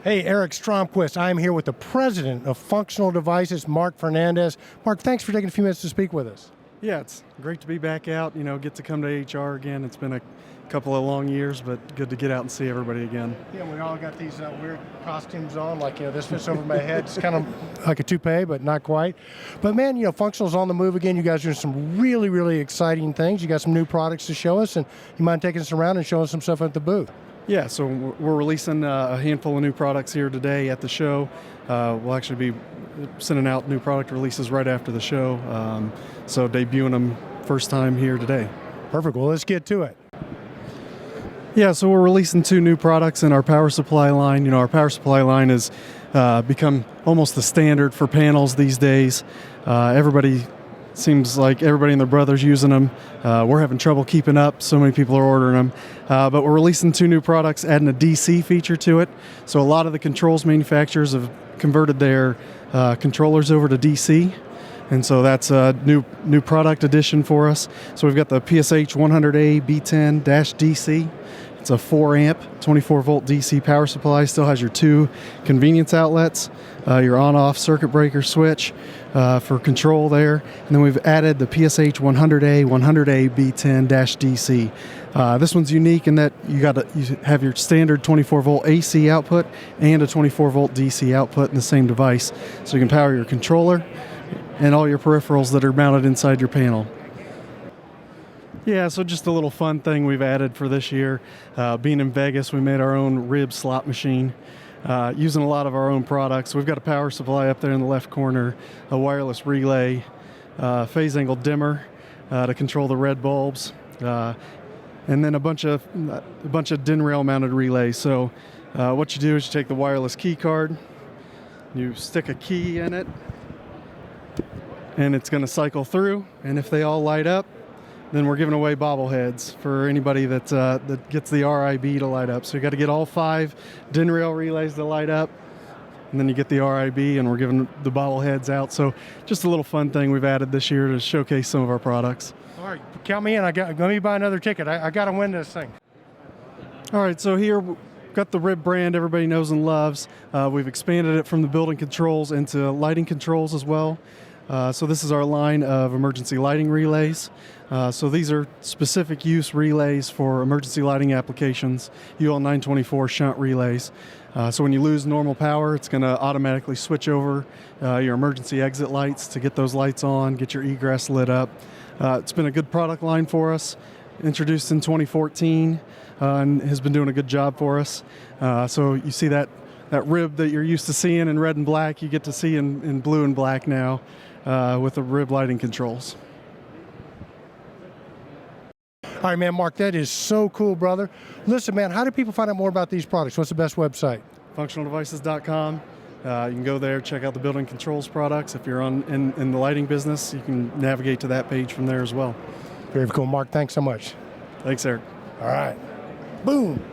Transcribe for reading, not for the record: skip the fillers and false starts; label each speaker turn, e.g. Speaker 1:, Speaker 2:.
Speaker 1: Hey, Eric Stromquist. I'm here with the president of Functional Devices, Mark Fernandes. Mark, thanks for taking a few minutes to speak with us.
Speaker 2: Yeah, it's great to be back out, get to come to HR again. It's been a couple of long years, but good to get out and see everybody again.
Speaker 1: Yeah, we all got these weird costumes on, like, this fits over my head. It's kind of like a toupee, but not quite. But man, Functional's on the move again. You guys are doing some really, really exciting things. You got some new products to show us, and you mind taking us around and showing us some stuff at the booth?
Speaker 2: Yeah, so we're releasing a handful of new products here today at the show. We'll actually be sending out new product releases right after the show, so debuting them first time here today.
Speaker 1: Perfect. Well, let's get to it.
Speaker 2: Yeah, so we're releasing 2 new products in our power supply line. Our power supply line has become almost the standard for panels these days. Seems like everybody and their brother's using them. We're having trouble keeping up. So many people are ordering them. But we're releasing 2 new products, adding a DC feature to it. So a lot of the controls manufacturers have converted their controllers over to DC. And so that's a new product addition for us. So we've got the PSH 100A B10-DC. It's a 4 amp, 24 volt DC power supply. Still has your 2 convenience outlets, your on-off circuit breaker switch for control there. And then we've added the PSH 100A 100A B10-DC. This one's unique in that you have your standard 24 volt AC output and a 24 volt DC output in the same device. So you can power your controller and all your peripherals that are mounted inside your panel. Yeah, so just a little fun thing we've added for this year. Being in Vegas, we made our own rib slot machine using a lot of our own products. We've got a power supply up there in the left corner, a wireless relay, phase angle dimmer to control the red bulbs, and then a bunch of DIN rail mounted relays. So what you do is you take the wireless key card, you stick a key in it, and it's going to cycle through, and if they all light up, then we're giving away bobbleheads for anybody that gets the RIB to light up. So you got to get all 5 DIN rail relays to light up, and then you get the RIB, and we're giving the bobbleheads out. So just a little fun thing we've added this year to showcase some of our products.
Speaker 1: All right, count me in. Let me buy another ticket. I got to win this thing.
Speaker 2: All right, so here we've got the RIB brand everybody knows and loves. We've expanded it from the building controls into lighting controls as well. So this is our line of emergency lighting relays. So these are specific use relays for emergency lighting applications, UL 924 shunt relays. So when you lose normal power, it's going to automatically switch over your emergency exit lights to get those lights on, get your egress lit up. It's been a good product line for us, introduced in 2014, and has been doing a good job for us. So you see that rib that you're used to seeing in red and black, you get to see in blue and black now with the rib lighting controls.
Speaker 1: All right, man, Mark, that is so cool, brother. Listen, man, how do people find out more about these products? What's the best website?
Speaker 2: Functionaldevices.com. You can go there, check out the building controls products. If you're in the lighting business, you can navigate to that page from there as well.
Speaker 1: Very cool, Mark. Thanks so much.
Speaker 2: Thanks, Eric.
Speaker 1: All right. Boom.